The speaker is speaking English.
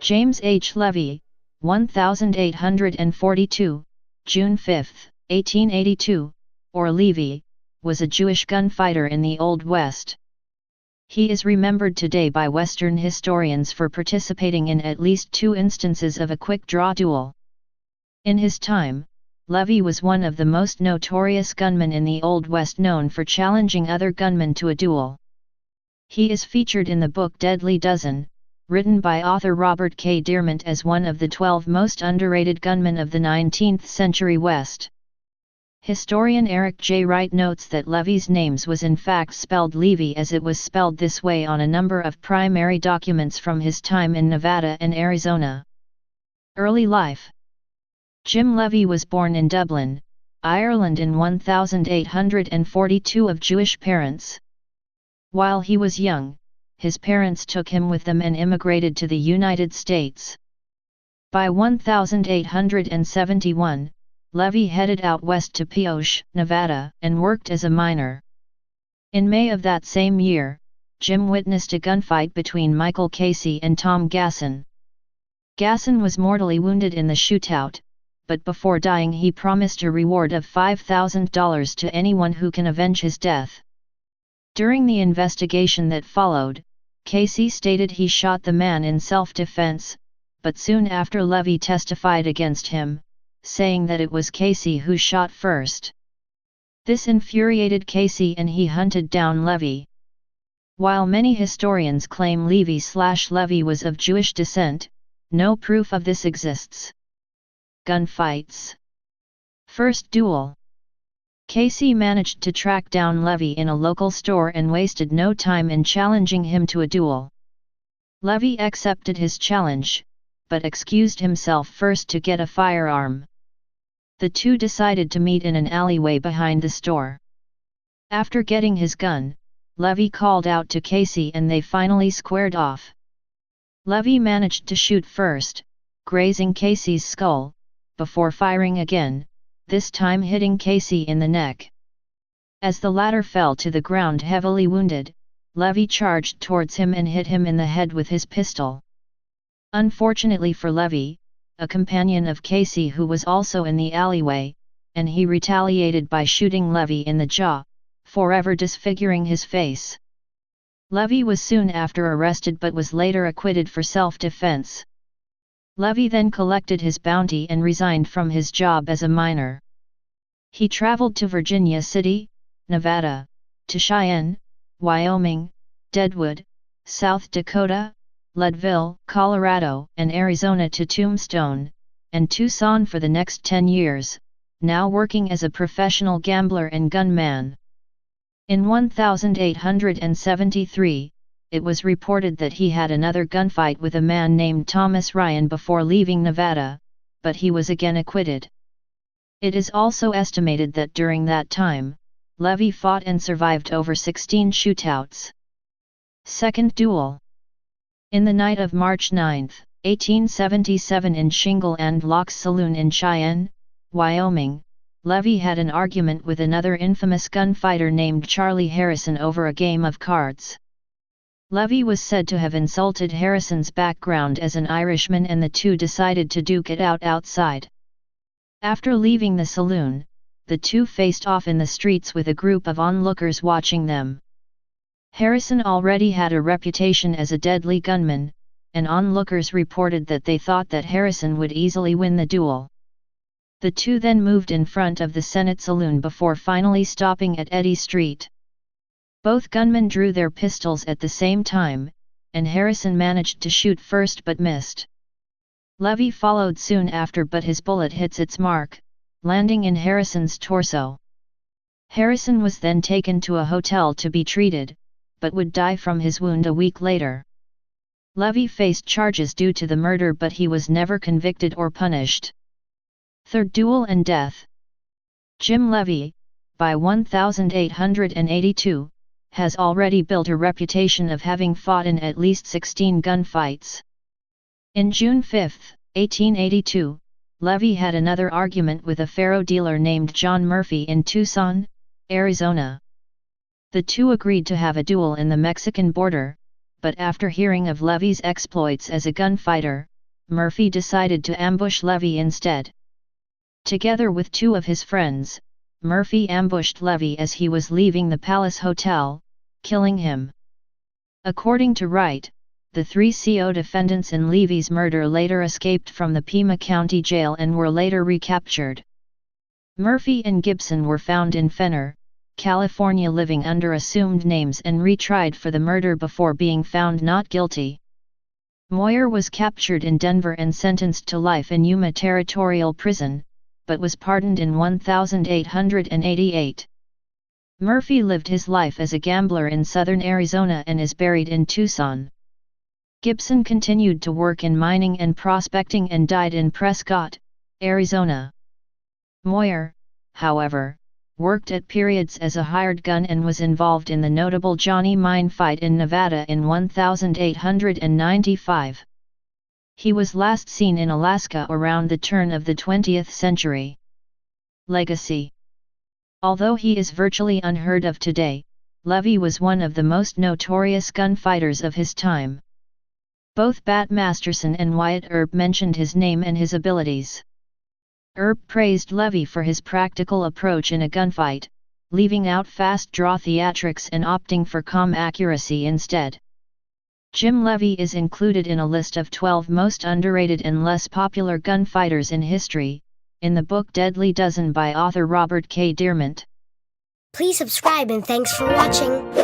James H. Levy, 1842, June 5, 1882, or Leavy, was a Jewish gunfighter in the Old West. He is remembered today by Western historians for participating in at least 2 instances of a quick-draw duel. In his time, Levy was one of the most notorious gunmen in the Old West, known for challenging other gunmen to a duel. He is featured in the book Deadly Dozen, written by author Robert K. DeArment, as one of the 12 most underrated gunmen of the 19th century West. Historian Eric J. Wright notes that Levy's name was in fact spelled Leavy, as it was spelled this way on a number of primary documents from his time in Nevada and Arizona. Early life. Jim Levy was born in Dublin, Ireland in 1842 of Jewish parents. While he was young, his parents took him with them and immigrated to the United States. By 1871, Levy headed out west to Pioche, Nevada, and worked as a miner. In May of that same year, Jim witnessed a gunfight between Michael Casey and Tom Gassen. Gassen was mortally wounded in the shootout, but before dying he promised a reward of $5,000 to anyone who can avenge his death. During the investigation that followed, Casey stated he shot the man in self-defense, but soon after Levy testified against him, saying that it was Casey who shot first. This infuriated Casey and he hunted down Levy. While many historians claim Levy was of Jewish descent, no proof of this exists. Gunfights. First duel. Casey managed to track down Levy in a local store and wasted no time in challenging him to a duel. Levy accepted his challenge, but excused himself first to get a firearm. The two decided to meet in an alleyway behind the store. After getting his gun, Levy called out to Casey and they finally squared off. Levy managed to shoot first, grazing Casey's skull, before firing again, this time hitting Casey in the neck. As the latter fell to the ground heavily wounded, Levy charged towards him and hit him in the head with his pistol. Unfortunately for Levy, a companion of Casey who was also in the alleyway, and he retaliated by shooting Levy in the jaw, forever disfiguring his face. Levy was soon after arrested but was later acquitted for self-defense. Levy then collected his bounty and resigned from his job as a miner. He traveled to Virginia City, Nevada, to Cheyenne, Wyoming, Deadwood, South Dakota, Leadville, Colorado, and Arizona to Tombstone, and Tucson for the next 10 years, now working as a professional gambler and gunman. In 1873, it was reported that he had another gunfight with a man named Thomas Ryan before leaving Nevada, but he was again acquitted. It is also estimated that during that time, Levy fought and survived over 16 shootouts. Second duel. In the night of March 9, 1877 in Shingle and Lock's Saloon in Cheyenne, Wyoming, Levy had an argument with another infamous gunfighter named Charlie Harrison over a game of cards. Levy was said to have insulted Harrison's background as an Irishman and the two decided to duke it out outside. After leaving the saloon, the two faced off in the streets with a group of onlookers watching them. Harrison already had a reputation as a deadly gunman, and onlookers reported that they thought that Harrison would easily win the duel. The two then moved in front of the Senate Saloon before finally stopping at Eddy Street. Both gunmen drew their pistols at the same time, and Harrison managed to shoot first but missed. Levy followed soon after, but his bullet hits its mark, landing in Harrison's torso. Harrison was then taken to a hotel to be treated, but would die from his wound a week later. Levy faced charges due to the murder, but he was never convicted or punished. Third duel and death. Jim Levy, by 1882, has already built a reputation of having fought in at least 16 gunfights. In June 5, 1882, Levy had another argument with a faro dealer named John Murphy in Tucson, Arizona. The two agreed to have a duel in the Mexican border, but after hearing of Levy's exploits as a gunfighter, Murphy decided to ambush Levy instead. Together with two of his friends, Murphy ambushed Levy as he was leaving the Palace Hotel, killing him. According to Wright, the three CO defendants in Levy's murder later escaped from the Pima County Jail and were later recaptured. Murphy and Gibson were found in Fenner, California living under assumed names and retried for the murder before being found not guilty. Moyer was captured in Denver and sentenced to life in Yuma Territorial Prison, but was pardoned in 1888. Murphy lived his life as a gambler in southern Arizona and is buried in Tucson. Gibson continued to work in mining and prospecting and died in Prescott, Arizona. Moyer, however, worked at periods as a hired gun and was involved in the notable Johnny Mine fight in Nevada in 1895. He was last seen in Alaska around the turn of the 20th century. Legacy. Although he is virtually unheard of today, Levy was one of the most notorious gunfighters of his time. Both Bat Masterson and Wyatt Earp mentioned his name and his abilities. Earp praised Levy for his practical approach in a gunfight, leaving out fast-draw theatrics and opting for calm accuracy instead. Jim Levy is included in a list of 12 most underrated and less popular gunfighters in history, in the book Deadly Dozen by author Robert K. DeArment. Please subscribe and thanks for watching.